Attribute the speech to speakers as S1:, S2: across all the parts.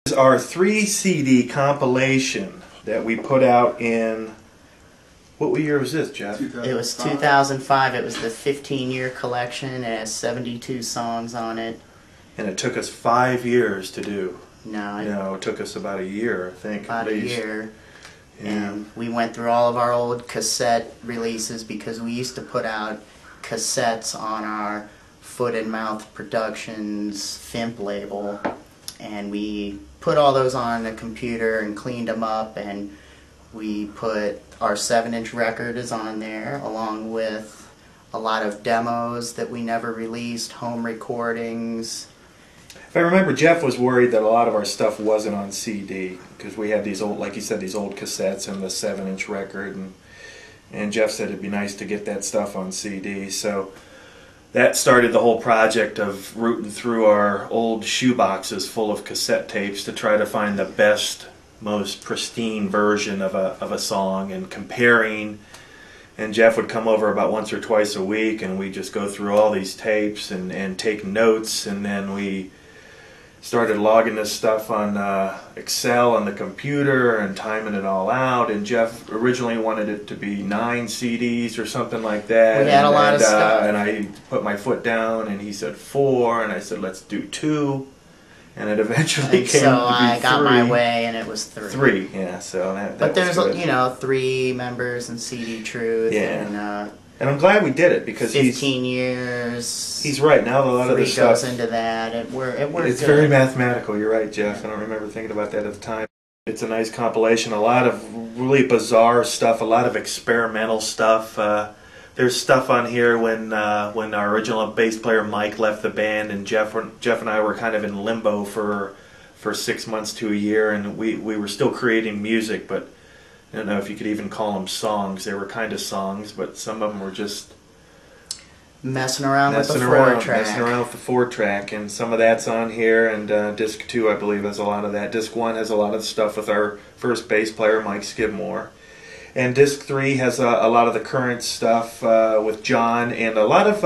S1: This is our 3 CD compilation that we put out in, what year was this, Jeff?
S2: It was 2005. It was the 15-year collection. It has 72 songs on it.
S1: And it took us 5 years to do.
S2: No,
S1: it took us about a year, I think.
S2: about
S1: at
S2: a
S1: least.
S2: year.
S1: Yeah.
S2: And we went through all of our old cassette releases because we used to put out cassettes on our Foot and Mouth Productions FIMP label. And we put all those on the computer and cleaned them up, and we put our 7-inch record is on there, along with a lot of demos that we never released, home recordings.
S1: If I remember, Jeff was worried that a lot of our stuff wasn't on CD because we had these old, like you said, these old cassettes and the 7-inch record, and Jeff said it'd be nice to get that stuff on CD. So that started the whole project of rooting through our old shoeboxes full of cassette tapes to try to find the best, most pristine version of a song, and comparing. And Jeff would come over about once or twice a week, and we'd just go through all these tapes and take notes, and then we started logging this stuff on Excel on the computer and timing it all out. And Jeff originally wanted it to be 9 CDs or something like that.
S2: We had a lot of stuff.
S1: And I put my foot down, and he said 4, and I said let's do 2. And it eventually came to be 3.
S2: So I got my way, and it was 3.
S1: 3, yeah. So that
S2: but there's,
S1: was good.
S2: 3 members in CD Truth.
S1: Yeah. And I'm glad we did it because
S2: 15 years.
S1: He's right. Now a lot of this stuff
S2: goes into that. It worked.
S1: It's very mathematical. You're right, Jeff. I don't remember thinking about that at the time. It's a nice compilation. A lot of really bizarre stuff. A lot of experimental stuff. There's stuff on here when our original bass player Mike left the band, and Jeff and I were kind of in limbo for 6 months to a year, and we were still creating music, but I don't know if you could even call them songs. They were kind of songs, but some of them were just
S2: messing around with the 4-track.
S1: Messing around with the 4-track, and some of that's on here, and Disc 2, I believe, has a lot of that. Disc 1 has a lot of stuff with our first bass player, Mike Skidmore. And Disc 3 has a lot of the current stuff with John, and a lot of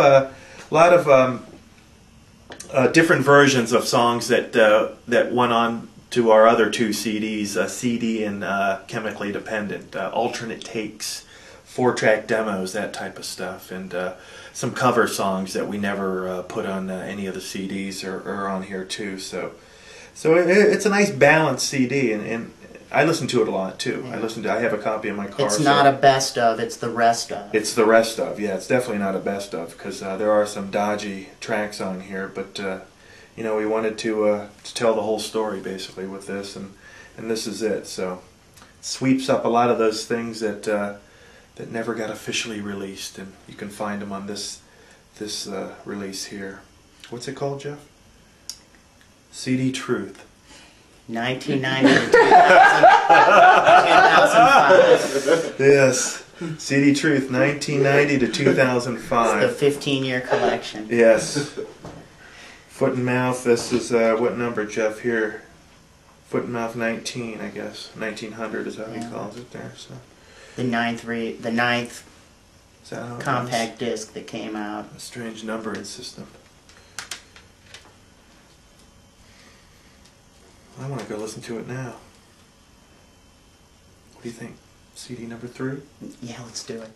S1: different versions of songs that went on to our other 2 CDs, CD and Chemically Dependent, alternate takes, 4-track demos, that type of stuff, and some cover songs that we never put on any of the CDs or on here too. So it's a nice balanced CD, and I listen to it a lot too.
S2: Yeah.
S1: I have a copy in my car.
S2: It's not a best of, it's the rest of.
S1: It's the rest of, yeah. It's definitely not a best of, because there are some dodgy tracks on here, but we wanted to tell the whole story basically with this, and this is it. So it sweeps up a lot of those things that never got officially released, and you can find them on this release here. What's it called, Jeff? CD Truth.
S2: 1990 to 2005.
S1: Yes, CD Truth, 1990 to 2005.
S2: It's the 15-year collection.
S1: Yes. Foot and Mouth, this is, what number, Jeff, here? Foot and Mouth 19, I guess. 1900 is how he calls it there. So
S2: the ninth compact disc that came out.
S1: A strange numbering system. I want to go listen to it now. What do you think? CD number 3?
S2: Yeah, let's do it.